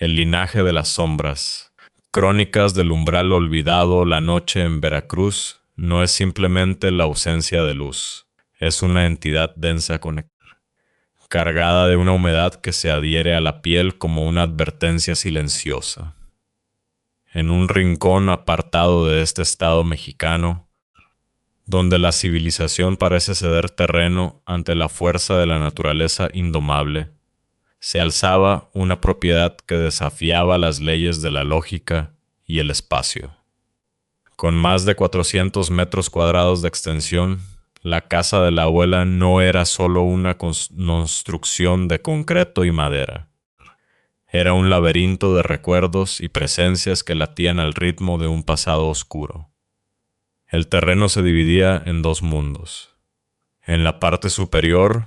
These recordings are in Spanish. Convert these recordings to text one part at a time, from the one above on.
El linaje de las sombras. Crónicas del umbral olvidado, la noche en Veracruz, no es simplemente la ausencia de luz. Es una entidad densa cargada de una humedad que se adhiere a la piel como una advertencia silenciosa. En un rincón apartado de este estado mexicano, donde la civilización parece ceder terreno ante la fuerza de la naturaleza indomable, se alzaba una propiedad que desafiaba las leyes de la lógica y el espacio. Con más de 400 metros cuadrados de extensión, la casa de la abuela no era solo una construcción de concreto y madera. Era un laberinto de recuerdos y presencias que latían al ritmo de un pasado oscuro. El terreno se dividía en dos mundos. En la parte superior,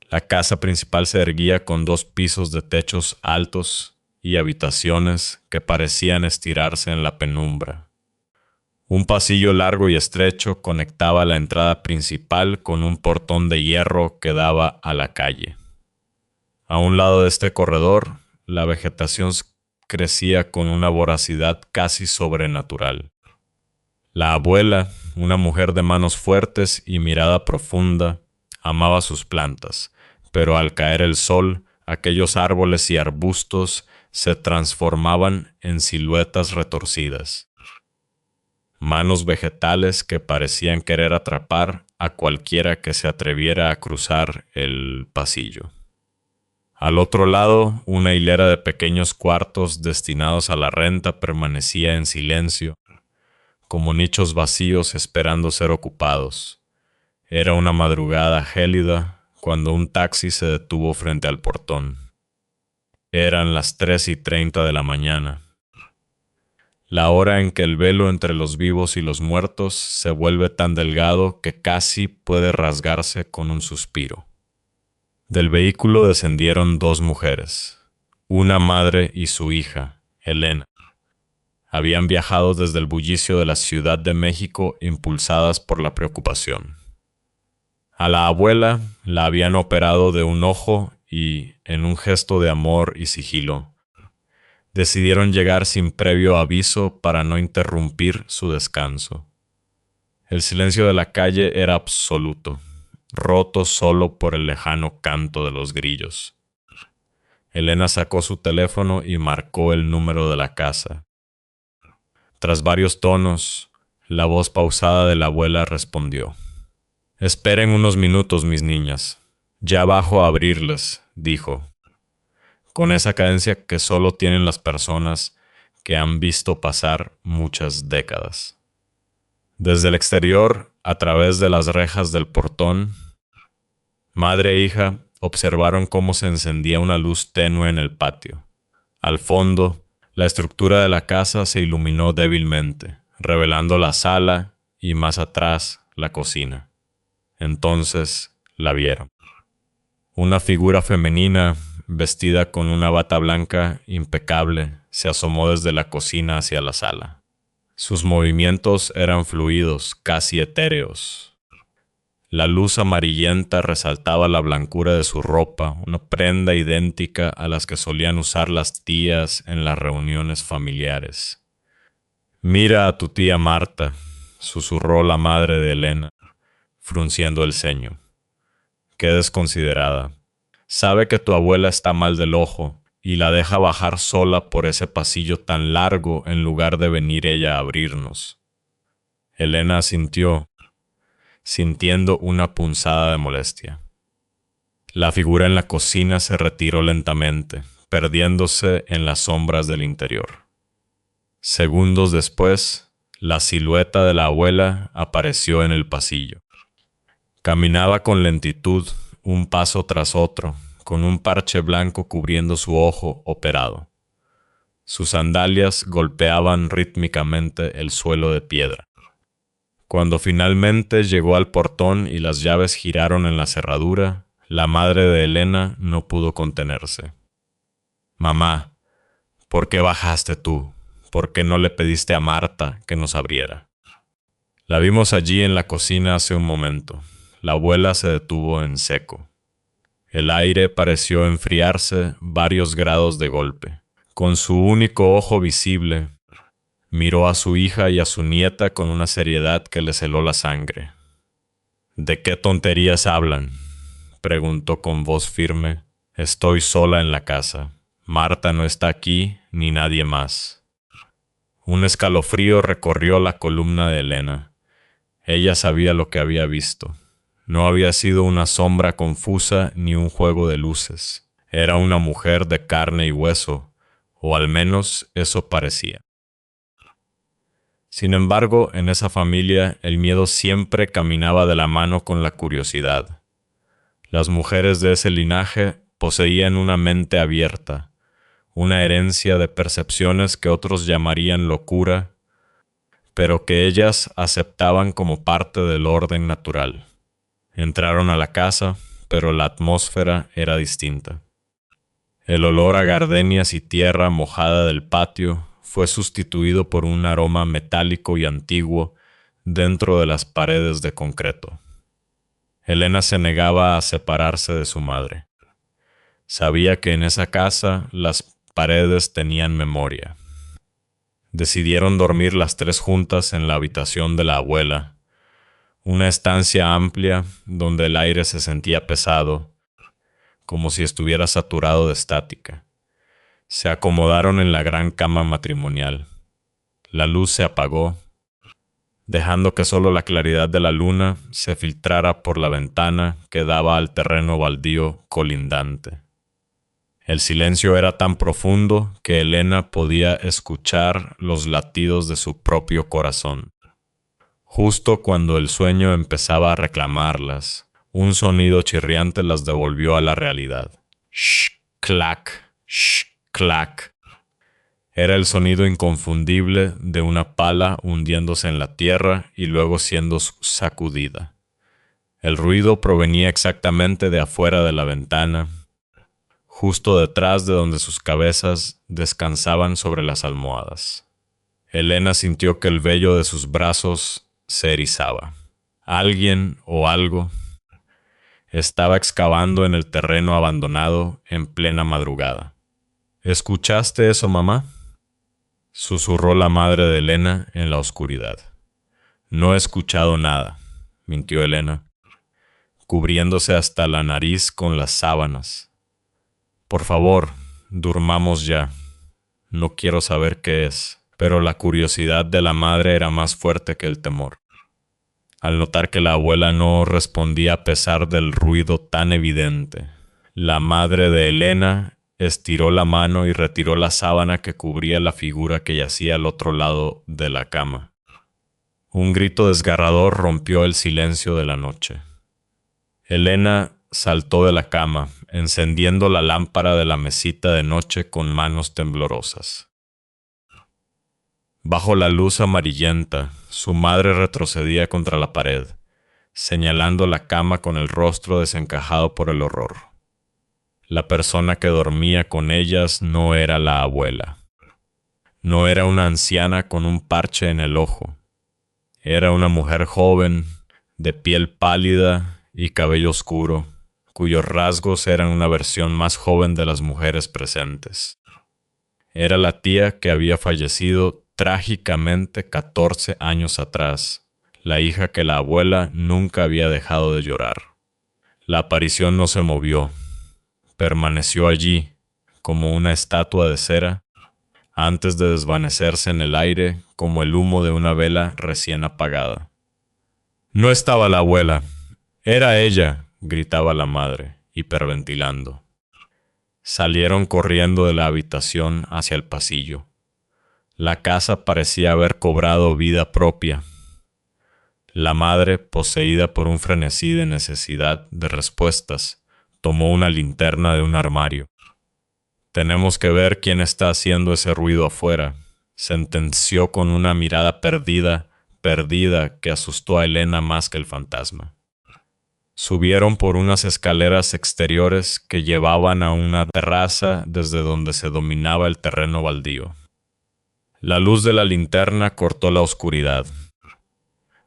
la casa principal se erguía con 2 pisos de techos altos y habitaciones que parecían estirarse en la penumbra. Un pasillo largo y estrecho conectaba la entrada principal con un portón de hierro que daba a la calle. A un lado de este corredor, la vegetación crecía con una voracidad casi sobrenatural. La abuela, una mujer de manos fuertes y mirada profunda, amaba sus plantas, pero al caer el sol, aquellos árboles y arbustos se transformaban en siluetas retorcidas. Manos vegetales que parecían querer atrapar a cualquiera que se atreviera a cruzar el pasillo. Al otro lado, una hilera de pequeños cuartos destinados a la renta permanecía en silencio, como nichos vacíos esperando ser ocupados. Era una madrugada gélida cuando un taxi se detuvo frente al portón. Eran las 3:30 de la mañana. La hora en que el velo entre los vivos y los muertos se vuelve tan delgado que casi puede rasgarse con un suspiro. Del vehículo descendieron 2 mujeres, una madre y su hija, Elena. Habían viajado desde el bullicio de la Ciudad de México impulsadas por la preocupación. A la abuela la habían operado de un ojo y, en un gesto de amor y sigilo, decidieron llegar sin previo aviso para no interrumpir su descanso. El silencio de la calle era absoluto, roto solo por el lejano canto de los grillos. Elena sacó su teléfono y marcó el número de la casa. Tras varios tonos, la voz pausada de la abuela respondió. «Esperen unos minutos, mis niñas. Ya bajo a abrirles», dijo, con esa cadencia que solo tienen las personas que han visto pasar muchas décadas. Desde el exterior, a través de las rejas del portón, madre e hija observaron cómo se encendía una luz tenue en el patio. Al fondo, la estructura de la casa se iluminó débilmente, revelando la sala y, más atrás, la cocina. Entonces la vieron. Una figura femenina, vestida con una bata blanca impecable, se asomó desde la cocina hacia la sala. Sus movimientos eran fluidos, casi etéreos. La luz amarillenta resaltaba la blancura de su ropa, una prenda idéntica a las que solían usar las tías en las reuniones familiares. «Mira a tu tía Marta», susurró la madre de Elena, frunciendo el ceño. «Qué desconsiderada. Sabe que tu abuela está mal del ojo y la deja bajar sola por ese pasillo tan largo en lugar de venir ella a abrirnos». Elena asintió, sintiendo una punzada de molestia. La figura en la cocina se retiró lentamente, perdiéndose en las sombras del interior. Segundos después, la silueta de la abuela apareció en el pasillo. Caminaba con lentitud, un paso tras otro, con un parche blanco cubriendo su ojo operado. Sus sandalias golpeaban rítmicamente el suelo de piedra. Cuando finalmente llegó al portón y las llaves giraron en la cerradura, la madre de Elena no pudo contenerse. «Mamá, ¿por qué bajaste tú? ¿Por qué no le pediste a Marta que nos abriera?» La vimos allí en la cocina hace un momento. La abuela se detuvo en seco. El aire pareció enfriarse varios grados de golpe. Con su único ojo visible, miró a su hija y a su nieta con una seriedad que les heló la sangre. ¿De qué tonterías hablan?, preguntó con voz firme. Estoy sola en la casa. Marta no está aquí, ni nadie más. Un escalofrío recorrió la columna de Elena. Ella sabía lo que había visto. No había sido una sombra confusa ni un juego de luces. Era una mujer de carne y hueso, o al menos eso parecía. Sin embargo, en esa familia el miedo siempre caminaba de la mano con la curiosidad. Las mujeres de ese linaje poseían una mente abierta, una herencia de percepciones que otros llamarían locura, pero que ellas aceptaban como parte del orden natural. Entraron a la casa, pero la atmósfera era distinta. El olor a gardenias y tierra mojada del patio fue sustituido por un aroma metálico y antiguo dentro de las paredes de concreto. Elena se negaba a separarse de su madre. Sabía que en esa casa las paredes tenían memoria. Decidieron dormir las tres juntas en la habitación de la abuela, una estancia amplia donde el aire se sentía pesado, como si estuviera saturado de estática. Se acomodaron en la gran cama matrimonial. La luz se apagó, dejando que solo la claridad de la luna se filtrara por la ventana que daba al terreno baldío colindante. El silencio era tan profundo que Elena podía escuchar los latidos de su propio corazón. Justo cuando el sueño empezaba a reclamarlas, un sonido chirriante las devolvió a la realidad. Shh, clac, shh, clac. Era el sonido inconfundible de una pala hundiéndose en la tierra y luego siendo sacudida. El ruido provenía exactamente de afuera de la ventana, justo detrás de donde sus cabezas descansaban sobre las almohadas. Elena sintió que el vello de sus brazos se erizaba. Alguien o algo estaba excavando en el terreno abandonado en plena madrugada. ¿Escuchaste eso, mamá?, susurró la madre de Elena en la oscuridad. No he escuchado nada, mintió Elena, cubriéndose hasta la nariz con las sábanas. Por favor, durmamos ya. No quiero saber qué es. Pero la curiosidad de la madre era más fuerte que el temor. Al notar que la abuela no respondía a pesar del ruido tan evidente, la madre de Elena estiró la mano y retiró la sábana que cubría la figura que yacía al otro lado de la cama. Un grito desgarrador rompió el silencio de la noche. Elena saltó de la cama, encendiendo la lámpara de la mesita de noche con manos temblorosas. Bajo la luz amarillenta, su madre retrocedía contra la pared, señalando la cama con el rostro desencajado por el horror. La persona que dormía con ellas no era la abuela. No era una anciana con un parche en el ojo. Era una mujer joven, de piel pálida y cabello oscuro, cuyos rasgos eran una versión más joven de las mujeres presentes. Era la tía que había fallecido trágicamente 14 años atrás, la hija que la abuela nunca había dejado de llorar. La aparición no se movió. Permaneció allí, como una estatua de cera, antes de desvanecerse en el aire como el humo de una vela recién apagada. No estaba la abuela. Era ella, gritaba la madre, hiperventilando. Salieron corriendo de la habitación hacia el pasillo. La casa parecía haber cobrado vida propia. La madre, poseída por un frenesí de necesidad de respuestas, tomó una linterna de un armario. Tenemos que ver quién está haciendo ese ruido afuera, sentenció con una mirada perdida que asustó a Elena más que el fantasma. Subieron por unas escaleras exteriores que llevaban a una terraza desde donde se dominaba el terreno baldío. La luz de la linterna cortó la oscuridad,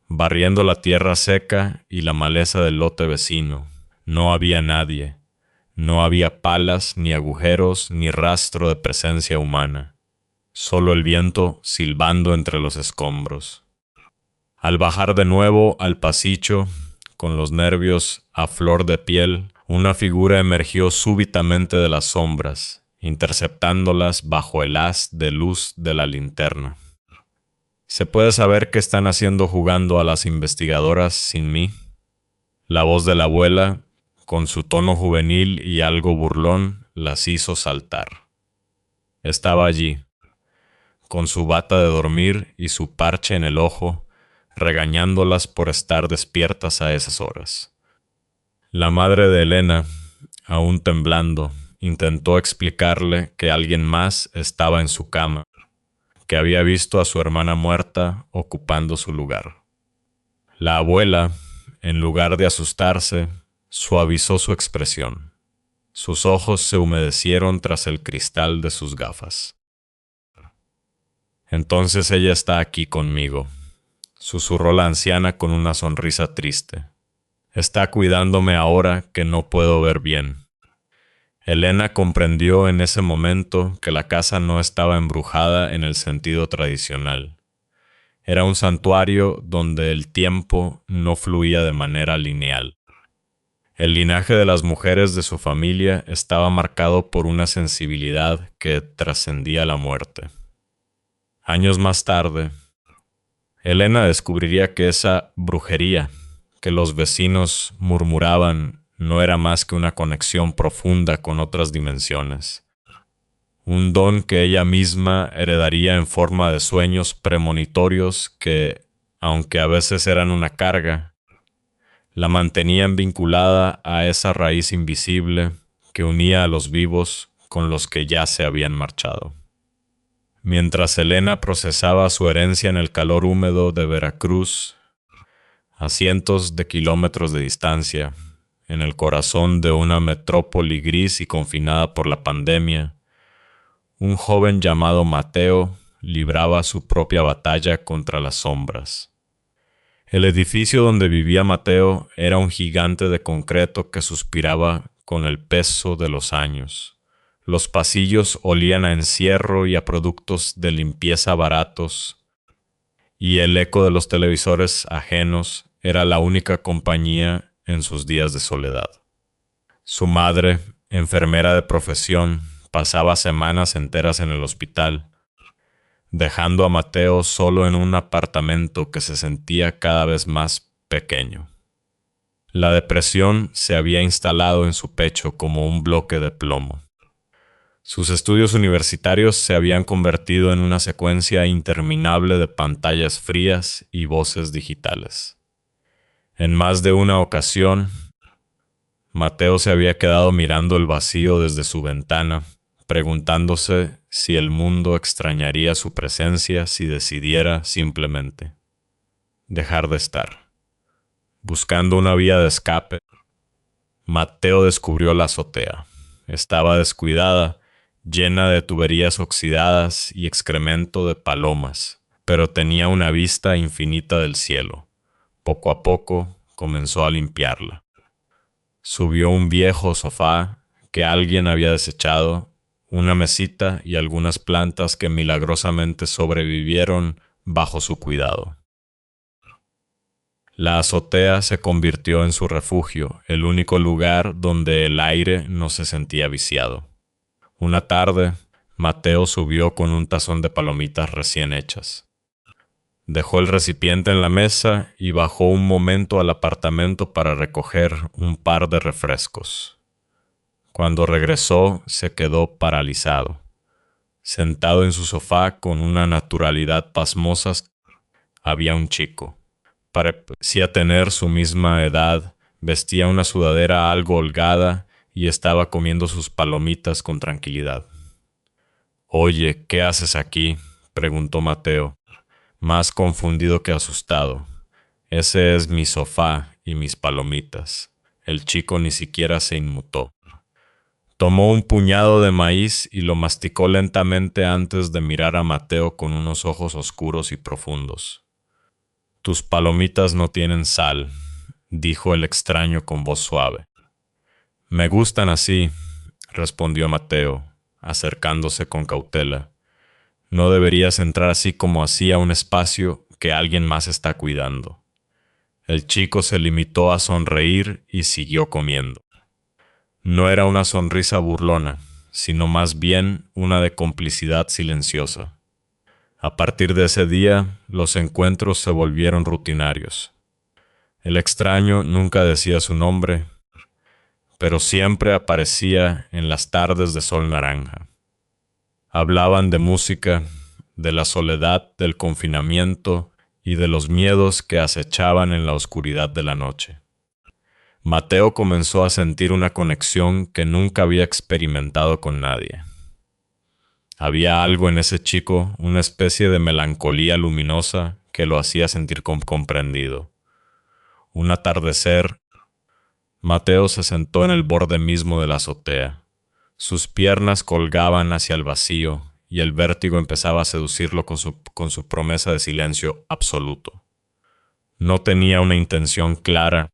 barriendo la tierra seca y la maleza del lote vecino. No había nadie, No había palas, ni agujeros, ni rastro de presencia humana. Solo el viento silbando entre los escombros. Al bajar de nuevo al pasillo, con los nervios a flor de piel, una figura emergió súbitamente de las sombras, interceptándolas bajo el haz de luz de la linterna. ¿Se puede saber qué están haciendo jugando a las investigadoras sin mí? La voz de la abuela, con su tono juvenil y algo burlón, las hizo saltar. Estaba allí, con su bata de dormir y su parche en el ojo, regañándolas por estar despiertas a esas horas. La madre de Elena, aún temblando, intentó explicarle que alguien más estaba en su cama, que había visto a su hermana muerta ocupando su lugar. La abuela, en lugar de asustarse, suavizó su expresión. Sus ojos se humedecieron tras el cristal de sus gafas. Entonces ella está aquí conmigo, susurró la anciana con una sonrisa triste. Está cuidándome ahora que no puedo ver bien. Elena comprendió en ese momento que la casa no estaba embrujada en el sentido tradicional. Era un santuario donde el tiempo no fluía de manera lineal. El linaje de las mujeres de su familia estaba marcado por una sensibilidad que trascendía la muerte. Años más tarde, Elena descubriría que esa brujería que los vecinos murmuraban no era más que una conexión profunda con otras dimensiones. Un don que ella misma heredaría en forma de sueños premonitorios que, aunque a veces eran una carga, la mantenían vinculada a esa raíz invisible que unía a los vivos con los que ya se habían marchado. Mientras Elena procesaba su herencia en el calor húmedo de Veracruz, a cientos de kilómetros de distancia, en el corazón de una metrópoli gris y confinada por la pandemia, un joven llamado Mateo libraba su propia batalla contra las sombras. El edificio donde vivía Mateo era un gigante de concreto que suspiraba con el peso de los años. Los pasillos olían a encierro y a productos de limpieza baratos, y el eco de los televisores ajenos era la única compañía en sus días de soledad. Su madre, enfermera de profesión, pasaba semanas enteras en el hospital, dejando a Mateo solo en un apartamento que se sentía cada vez más pequeño. La depresión se había instalado en su pecho como un bloque de plomo. Sus estudios universitarios se habían convertido en una secuencia interminable de pantallas frías y voces digitales. En más de una ocasión, Mateo se había quedado mirando el vacío desde su ventana, preguntándose si el mundo extrañaría su presencia si decidiera simplemente dejar de estar. Buscando una vía de escape, Mateo descubrió la azotea. Estaba descuidada, llena de tuberías oxidadas y excremento de palomas, pero tenía una vista infinita del cielo. Poco a poco comenzó a limpiarla. Subió un viejo sofá que alguien había desechado, una mesita y algunas plantas que milagrosamente sobrevivieron bajo su cuidado. La azotea se convirtió en su refugio, el único lugar donde el aire no se sentía viciado. Una tarde, Mateo subió con un tazón de palomitas recién hechas. Dejó el recipiente en la mesa y bajó un momento al apartamento para recoger un par de refrescos. Cuando regresó, se quedó paralizado. Sentado en su sofá con una naturalidad pasmosa, había un chico. Parecía tener su misma edad, vestía una sudadera algo holgada y estaba comiendo sus palomitas con tranquilidad. «Oye, ¿qué haces aquí?», preguntó Mateo, más confundido que asustado. «Ese es mi sofá y mis palomitas». El chico ni siquiera se inmutó. Tomó un puñado de maíz y lo masticó lentamente antes de mirar a Mateo con unos ojos oscuros y profundos. «Tus palomitas no tienen sal», dijo el extraño con voz suave. Me gustan así, respondió Mateo, acercándose con cautela. No deberías entrar así como así a un espacio que alguien más está cuidando. El chico se limitó a sonreír y siguió comiendo. No era una sonrisa burlona, sino más bien una de complicidad silenciosa. A partir de ese día, los encuentros se volvieron rutinarios. El extraño nunca decía su nombre, pero siempre aparecía en las tardes de sol naranja. Hablaban de música, de la soledad del confinamiento y de los miedos que acechaban en la oscuridad de la noche. Mateo comenzó a sentir una conexión que nunca había experimentado con nadie. Había algo en ese chico, una especie de melancolía luminosa que lo hacía sentir comprendido. Un atardecer, Mateo se sentó en el borde mismo de la azotea. Sus piernas colgaban hacia el vacío y el vértigo empezaba a seducirlo con su promesa de silencio absoluto. No tenía una intención clara,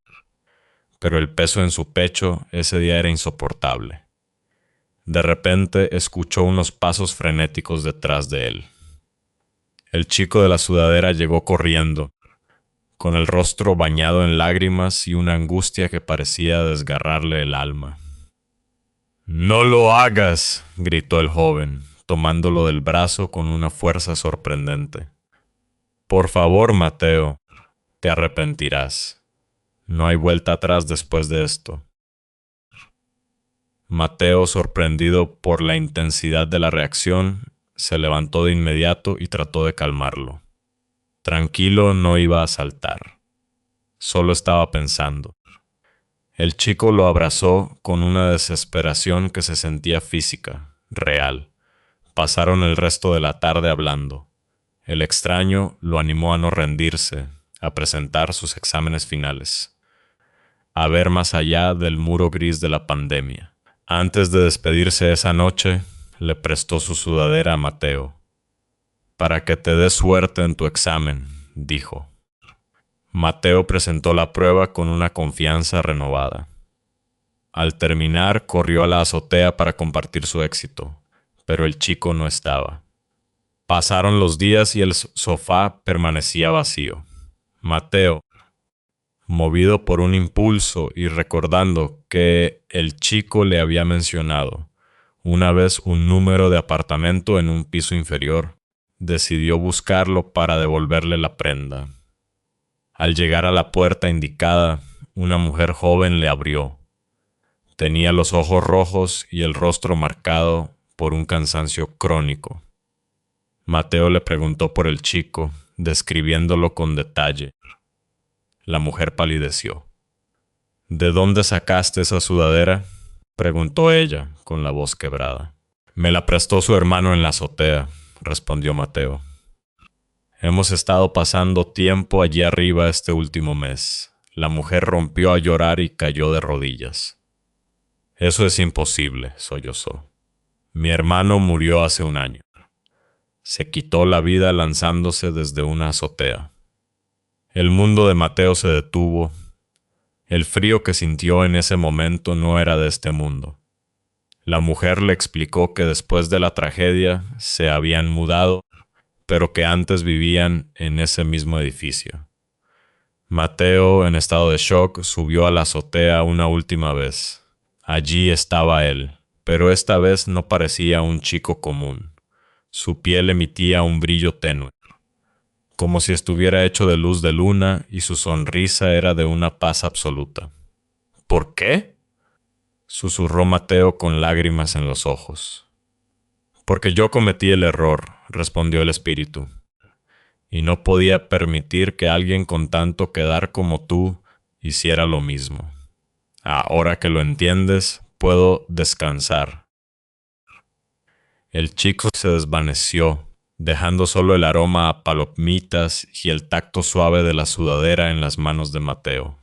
pero el peso en su pecho ese día era insoportable. De repente escuchó unos pasos frenéticos detrás de él. El chico de la sudadera llegó corriendo, con el rostro bañado en lágrimas y una angustia que parecía desgarrarle el alma. «¡No lo hagas!», gritó el joven, tomándolo del brazo con una fuerza sorprendente. «Por favor, Mateo, te arrepentirás. No hay vuelta atrás después de esto». Mateo, sorprendido por la intensidad de la reacción, se levantó de inmediato y trató de calmarlo. Tranquilo, no iba a saltar. Solo estaba pensando. El chico lo abrazó con una desesperación que se sentía física, real. Pasaron el resto de la tarde hablando. El extraño lo animó a no rendirse, a presentar sus exámenes finales, a ver más allá del muro gris de la pandemia. Antes de despedirse esa noche, le prestó su sudadera a Mateo. «Para que te des suerte en tu examen», dijo. Mateo presentó la prueba con una confianza renovada. Al terminar, corrió a la azotea para compartir su éxito, pero el chico no estaba. Pasaron los días y el sofá permanecía vacío. Mateo, movido por un impulso y recordando que el chico le había mencionado una vez un número de apartamento en un piso inferior, decidió buscarlo para devolverle la prenda. Al llegar a la puerta indicada, una mujer joven le abrió. Tenía los ojos rojos y el rostro marcado por un cansancio crónico. Mateo le preguntó por el chico, describiéndolo con detalle. La mujer palideció. «¿De dónde sacaste esa sudadera?», preguntó ella, con la voz quebrada. «Me la prestó su hermano en la azotea», respondió Mateo. «Hemos estado pasando tiempo allí arriba este último mes». La mujer rompió a llorar y cayó de rodillas. «Eso es imposible», sollozó. «Mi hermano murió hace un año. Se quitó la vida lanzándose desde una azotea». El mundo de Mateo se detuvo. El frío que sintió en ese momento no era de este mundo. La mujer le explicó que después de la tragedia se habían mudado, pero que antes vivían en ese mismo edificio. Mateo, en estado de shock, subió a la azotea una última vez. Allí estaba él, pero esta vez no parecía un chico común. Su piel emitía un brillo tenue, como si estuviera hecho de luz de luna, y su sonrisa era de una paz absoluta. «¿Por qué?», susurró Mateo con lágrimas en los ojos. «Porque yo cometí el error», respondió el espíritu, «y no podía permitir que alguien con tanto quedar como tú hiciera lo mismo. Ahora que lo entiendes, puedo descansar». El chico se desvaneció, dejando solo el aroma a palomitas y el tacto suave de la sudadera en las manos de Mateo.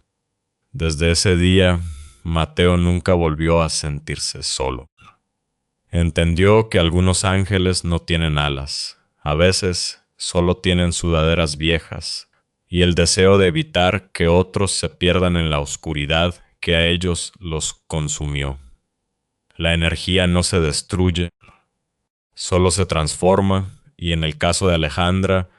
Desde ese día, Mateo nunca volvió a sentirse solo. Entendió que algunos ángeles no tienen alas, a veces solo tienen sudaderas viejas, y el deseo de evitar que otros se pierdan en la oscuridad que a ellos los consumió. La energía no se destruye, solo se transforma, y en el caso de Alejandra,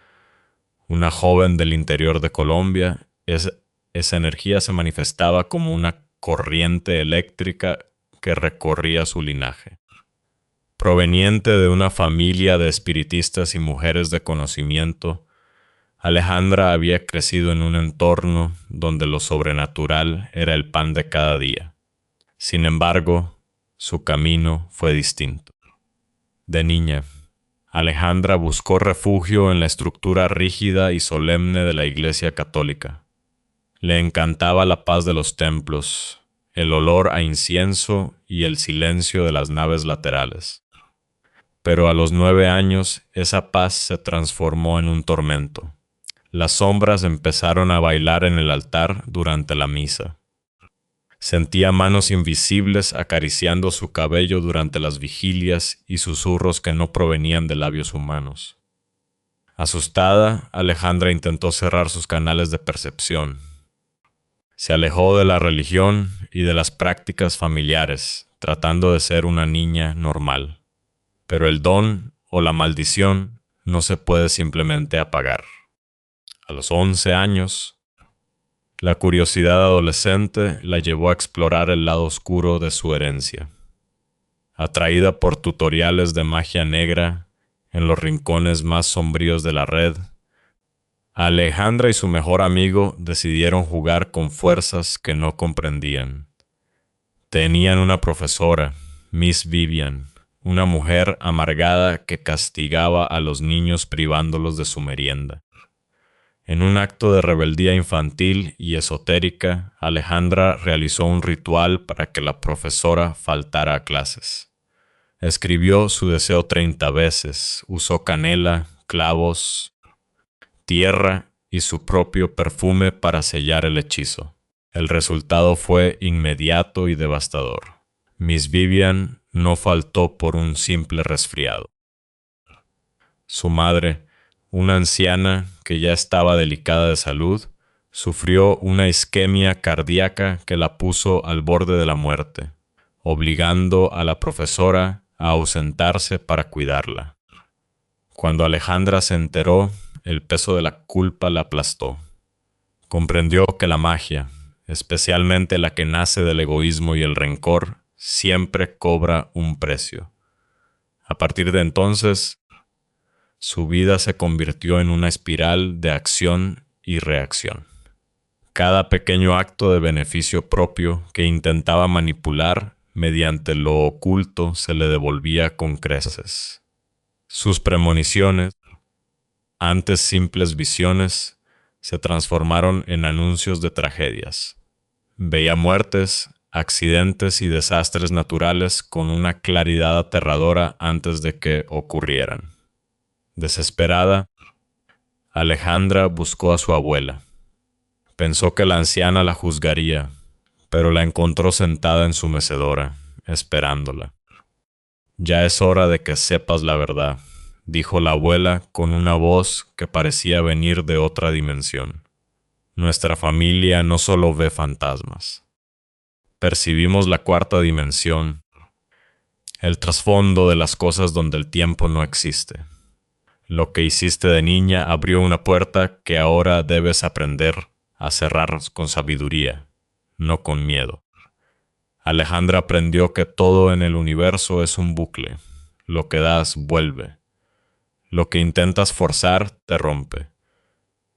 una joven del interior de Colombia, esa energía se manifestaba como una corriente eléctrica que recorría su linaje. Proveniente de una familia de espiritistas y mujeres de conocimiento, Alejandra había crecido en un entorno donde lo sobrenatural era el pan de cada día. Sin embargo, su camino fue distinto. De niña, Alejandra buscó refugio en la estructura rígida y solemne de la Iglesia Católica. Le encantaba la paz de los templos, el olor a incienso y el silencio de las naves laterales. Pero a los 9 años, esa paz se transformó en un tormento. Las sombras empezaron a bailar en el altar durante la misa. Sentía manos invisibles acariciando su cabello durante las vigilias y susurros que no provenían de labios humanos. Asustada, Alejandra intentó cerrar sus canales de percepción. Se alejó de la religión y de las prácticas familiares, tratando de ser una niña normal. Pero el don o la maldición no se puede simplemente apagar. A los 11 años, la curiosidad adolescente la llevó a explorar el lado oscuro de su herencia. Atraída por tutoriales de magia negra en los rincones más sombríos de la red, Alejandra y su mejor amigo decidieron jugar con fuerzas que no comprendían. Tenían una profesora, Miss Vivian, una mujer amargada que castigaba a los niños privándolos de su merienda. En un acto de rebeldía infantil y esotérica, Alejandra realizó un ritual para que la profesora faltara a clases. Escribió su deseo 30 veces, usó canela, clavos, tierra y su propio perfume para sellar el hechizo. El resultado fue inmediato y devastador. Miss Vivian no faltó por un simple resfriado. Su madre, una anciana que ya estaba delicada de salud, sufrió una isquemia cardíaca que la puso al borde de la muerte, obligando a la profesora a ausentarse para cuidarla. Cuando Alejandra se enteró, el peso de la culpa la aplastó. Comprendió que la magia, especialmente la que nace del egoísmo y el rencor, siempre cobra un precio. A partir de entonces, su vida se convirtió en una espiral de acción y reacción. Cada pequeño acto de beneficio propio que intentaba manipular mediante lo oculto se le devolvía con creces. Sus premoniciones, antes simples visiones, se transformaron en anuncios de tragedias. Veía muertes, accidentes y desastres naturales con una claridad aterradora antes de que ocurrieran. Desesperada, Alejandra buscó a su abuela. Pensó que la anciana la juzgaría, pero la encontró sentada en su mecedora, esperándola. «Ya es hora de que sepas la verdad», dijo la abuela con una voz que parecía venir de otra dimensión. «Nuestra familia no solo ve fantasmas. Percibimos la cuarta dimensión, el trasfondo de las cosas donde el tiempo no existe. Lo que hiciste de niña abrió una puerta que ahora debes aprender a cerrar con sabiduría, no con miedo». Alejandra aprendió que todo en el universo es un bucle. Lo que das vuelve. Lo que intentas forzar te rompe.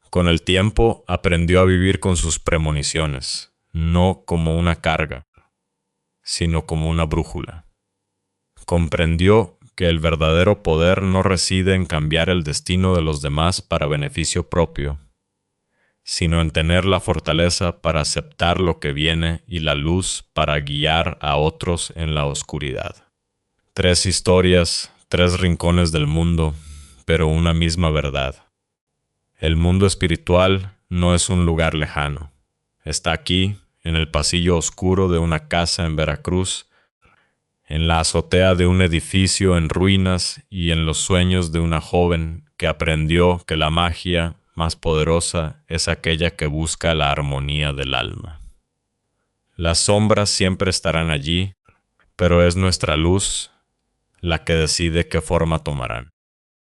Con el tiempo aprendió a vivir con sus premoniciones, no como una carga, sino como una brújula. Comprendió que el verdadero poder no reside en cambiar el destino de los demás para beneficio propio, sino en tener la fortaleza para aceptar lo que viene y la luz para guiar a otros en la oscuridad. 3 historias, 3 rincones del mundo, pero una misma verdad. El mundo espiritual no es un lugar lejano. Está aquí, en el pasillo oscuro de una casa en Veracruz, en la azotea de un edificio en ruinas y en los sueños de una joven que aprendió que la magia más poderosa es aquella que busca la armonía del alma. Las sombras siempre estarán allí, pero es nuestra luz la que decide qué forma tomarán.